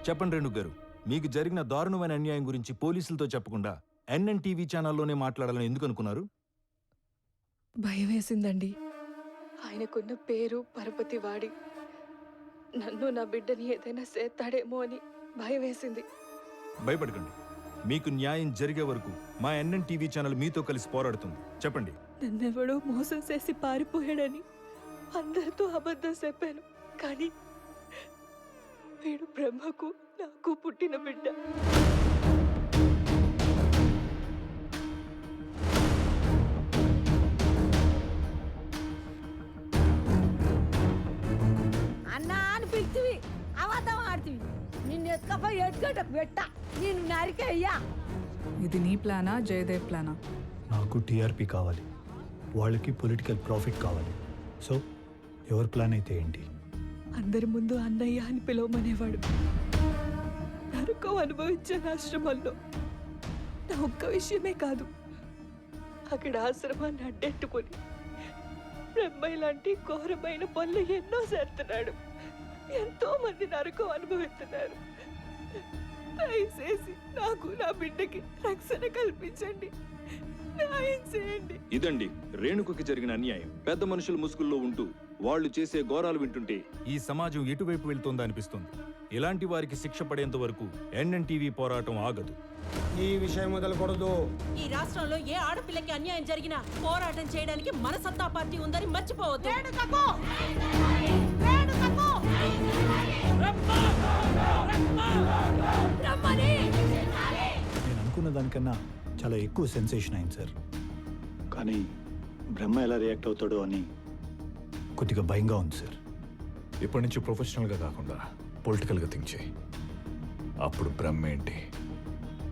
చెప్పండి రేణు గారు, మీకు జరిగిన దారుణమైన అన్యాయం గురించి పోలీసులతో చెప్పకుండా ఎన్ఎన్టీవీ ఛానల్లోనే మాట్లాడాలని ఎందుకు అనుకున్నారు? భయం వేసిందండి. ఆయనకున్న పేరు పరపతి వాడి నన్ను నా బిడ్డని ఏదైనా చేస్తాడేమో అని భయం వేసింది. భయపడకండి, మీకు న్యాయం జరిగే వరకు మా ఎన్ఎన్టీవీ ఛానల్ మీతో కలిసి పోరాడుతుంది. చెప్పండి. నన్నెవడో మోసం చేసి పారిపోయాడని అందరితో అబద్ధం చెప్పాను, కానీ వీడు బ్రహ్మకు నాకు పుట్టిన బిడ్డ. అన్నా అని పిలిచివి అబద్ధం ఆడుతుంది. నిన్ను ఎత్తుకపోయి ఎత్తుకోటకు పెట్ట నేను నరికేయ్యా. ఇది నీ ప్లానా జయదేవ్ ప్లానా? నాకు టీఆర్పీ కావాలి, వాళ్ళకి పొలిటికల్ ప్రాఫిట్ కావాలి. సో ఎవరి ప్లాన్ అయితే ఏంటి? అందరి ముందు అన్నయ్య అని పిలవమనేవాడు. నరకం అనుభవించిన ఆశ్రమంలో నా ఒక్క విషయమే కాదు, అక్కడ ఆశ్రమాన్ని అడ్డెట్టుకుని బ్రహ్మయ్య లాంటి ఘోరమైన పనులు ఎన్నో చేస్తున్నాడు. ఎంతో మంది నరకం అనుభవిస్తున్నారు. దయచేసి నాకు నా బిడ్డకి రక్షణ కల్పించండి, న్యాయం చేయండి. ఇదండి రేణుకుకి జరిగిన అన్యాయం. పెద్ద మనుషులు ముసుగుల్లో ఉంటూ వాళ్ళు చేసే ఘోరాలు వింటుంటే ఈ సమాజం ఎటువైపు వెళ్తుందా అనిపిస్తుంది. ఇలాంటి వారికి శిక్ష పడేంత వరకు ఎన్ఎన్టీవీ పోరాటం ఆగదు. ఈ విషయం మొదలుకూడదు. ఈ రాష్ట్రంలో ఏ ఆడపిల్లకి అన్యాయం జరిగినా పోరాటం చేయడానికి మన సత్తా పార్టీ ఉందని మర్చిపోవద్దు. నేను అనుకున్న దానికన్నా చాలా ఎక్కువ సెన్సేషన్ అయింది సార్. కానీ బ్రహ్మ ఎలా రియాక్ట్ అవుతాడో అని కొద్దిగా భయంగా ఉంది సార్. ఇప్పటి నుంచి ప్రొఫెషనల్గా కాకుండా పొలిటికల్గా థింక్ చేయి. అప్పుడు బ్రహ్మ ఏంటి,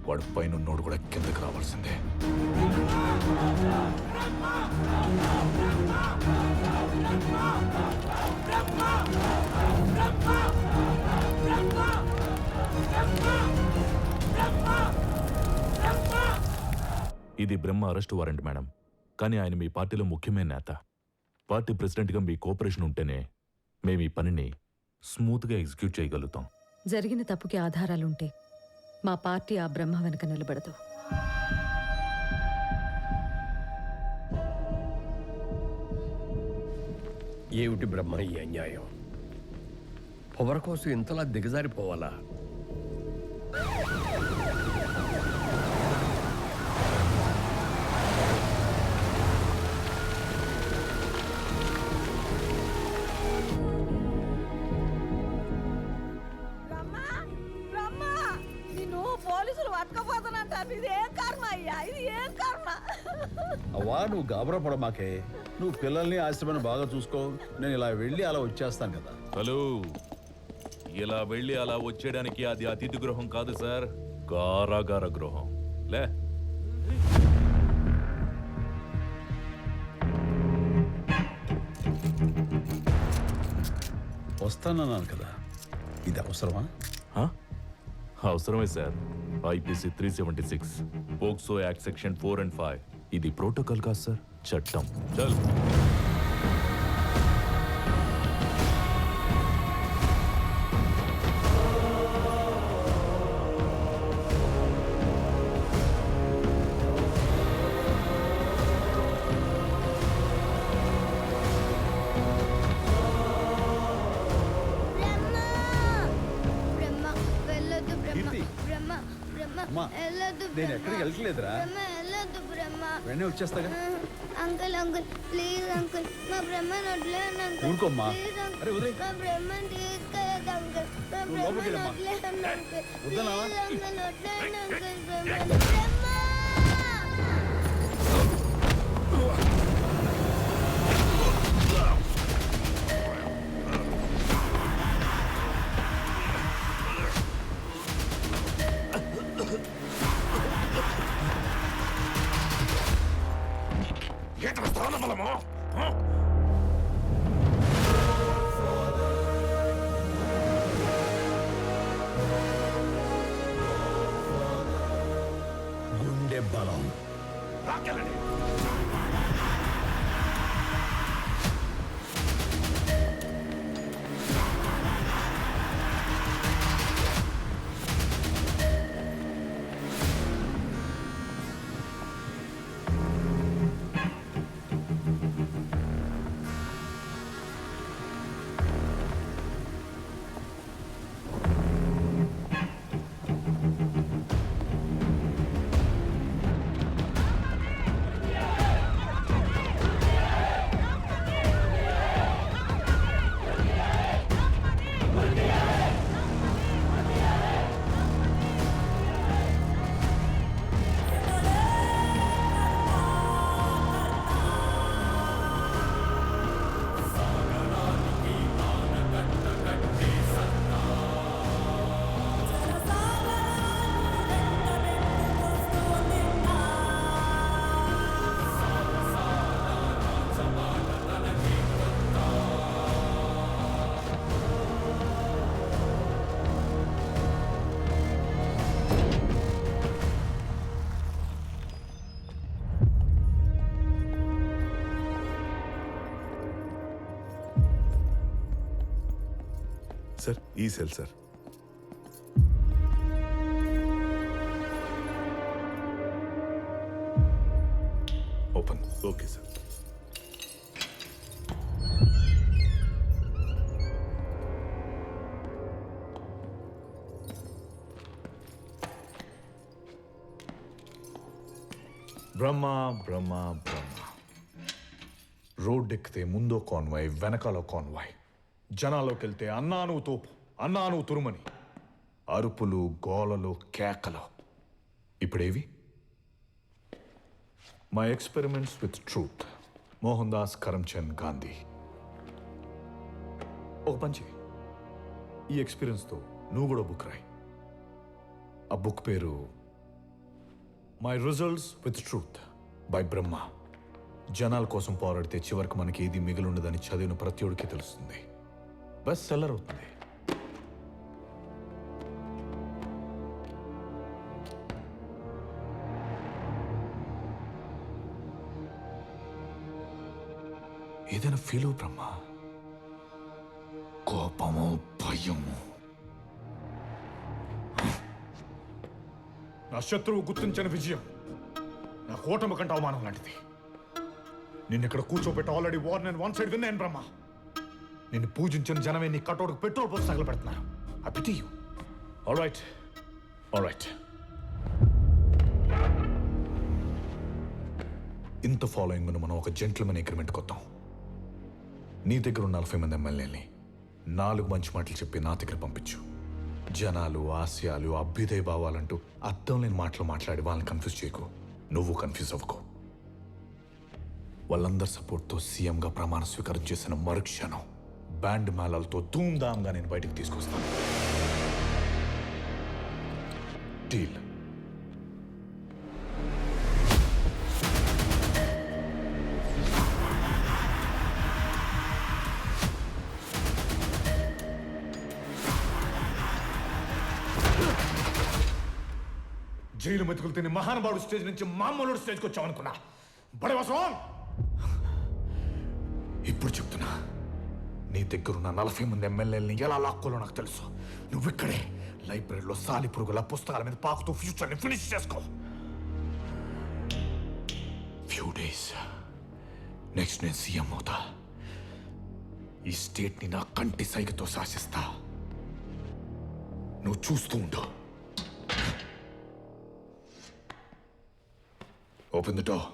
వాడు పైన ఉన్నోడు కూడా కిందకి రావాల్సిందే. ఇది బ్రహ్మ అరెస్ట్ వారెంట్ మేడం, కానీ ఆయన మీ పార్టీలో ముఖ్యమైన నేత. పార్టీ ప్రెసిడెంట్గా మీ కోఆపరేషన్ ఉంటేనే మేము ఈ పనిని స్మూత్గా ఎగ్జిక్యూట్ చేయగలుగుతాం. జరిగిన తప్పుకి ఆధారాలుంటే మా పార్టీ ఆ బ్రహ్మ వెనక నిలబడదు. ఏమిటి బ్రహ్మ ఈ అన్యాయం? పొగర కోసం ఇంతలా దిగజారిపోవాలా? పోలీసులు పట్టుకపోతానంటారు. ఇది ఏం కర్మ అయ్యా, ఇది ఏం కర్మ? అవ్వా నువ్వు గాబరా పడమాకే. నువ్వు పిల్లల్ని ఆశ్రమాన్ని బాగా చూసుకో. నేను ఇలా వెళ్ళి అలా వచ్చేస్తాను కదా. హలో, ఇలా వెళ్ళి అలా వచ్చేయడానికి అది అతిథి గృహం కాదు సార్, కారాగార గృహం. లే వస్తానన్నాను కదా, ఇది అవసరమా? అవసరమే sir. IPC 376, POCSO act section 4 and 5. ఇది ప్రోటోకాల్ కాదు సార్, చట్టం. చల్. నేను ఎక్కడికి వెళ్ళట్లేదురా, వెంటనే వచ్చేస్తాగా. అంకుల్ అంకుల్ ప్లీజ్ అంకుల్, మా బ్రహ్మను వదిలేయండి అంకుల్. ఊరుకోమ్మా. ప్లీజ్ అంకుల్, అరే వదిలే. మా బ్రహ్మను తీసుకెళ్ళదు అంకుల్. మా బ్రహ్మను వదిలేయండి అంకుల్. వద్దన్నావా? ప్లీజ్ అంకుల్ వదిలేయండి అంకుల్. బ్రహ్మ గుండె బలం. సార్ ఈ cell sir. Open. Okay sir. Brahma Brahma Brahma. Road ఎక్కితే ముందో కాన్వాయ్, వెనకాల కాన్వాయ్. జనాల్లోకి వెళ్తే అన్నాను తోపు, అన్నాను తురుమని. అరుపులు, గోలలు, కేకలు. ఇప్పుడేవి? My experiments with truth, Mohandas Karamchand Gandhi. ఒక పంచి, ఈ ఎక్స్పీరియన్స్తో నువ్వు కూడా బుక్ రాయి. ఆ బుక్ పేరు my results with truth by Brahma. జనాల కోసం పోరాడితే చివరికి మనకి ఏది మిగిలిండదని చదివిన ప్రతిఒడికి తెలుస్తుంది. బెస్ట్ సెల్లర్ అవుతుంది. ఏదైనా ఫీల్ అవు బ్రహ్మ. కోపము, భయము. నా శత్రువు గుర్తించిన విజయం నా కూటమి కంటే అవమానం లాంటిది. నిన్ను ఇక్కడ కూర్చోబెట్టి ఆల్రెడీ వార్ నేను వన్ సైడ్ విన్నాను బ్రహ్మ. నిన్ను పూజించిన జనమే నీ కటోడుకు పెట్రోల్ పోసి తగలబెడుతున్నారు. I pity you. All right, all right. ఇంత ఫాలోయింగ్ ఉన్న మనం ఒక జెంట్లమెన్ అగ్రిమెంట్కి వద్దాం. నీ దగ్గర ఉన్న 40 మంది ఎమ్మెల్యేని 4 మంచి మాటలు చెప్పి నా దగ్గర పంపించు. జనాలు, ఆశయాలు, అభ్యుదయ భావాలంటూ అర్థం లేని మాటలు మాట్లాడి వాళ్ళని కన్ఫ్యూజ్ చేయకు. నువ్వు కన్ఫ్యూజ్ అవ్వకు. వాళ్ళందరి సపోర్ట్తో సీఎంగా ప్రమాణ స్వీకారం చేసిన మరుక్షణం బ్యాండ్ మేళాలతో ధూమ్ధామ్గా నేను బయటికి తీసుకొస్తాను. డీల్. జైలు మెతుకులు తిని మహానుభావుడు స్టేజ్ నుంచి మామూలు స్టేజ్కి వచ్చావనుకున్నా. బడవసం. ఇప్పుడు చెప్తున్నా, నీ దగ్గరున్న 40 మంది ఎమ్మెల్యేలని ఎలా లాక్కోలో నాకు తెలుసు. నువ్వు ఇక్కడే లైబ్రరీలో సాలి పురుగుల పుస్తకాల మీద పాకుతూ ఫ్యూచర్ని ఫినిష్ చేసుకో. ఫ్యూ డేస్ నెక్స్ట్ నేను సీఎం అవుతా. ఈ స్టేట్ని నా కంటి సైగతో శాసిస్తా. నువ్వు చూస్తూ ఉండు. Open the door.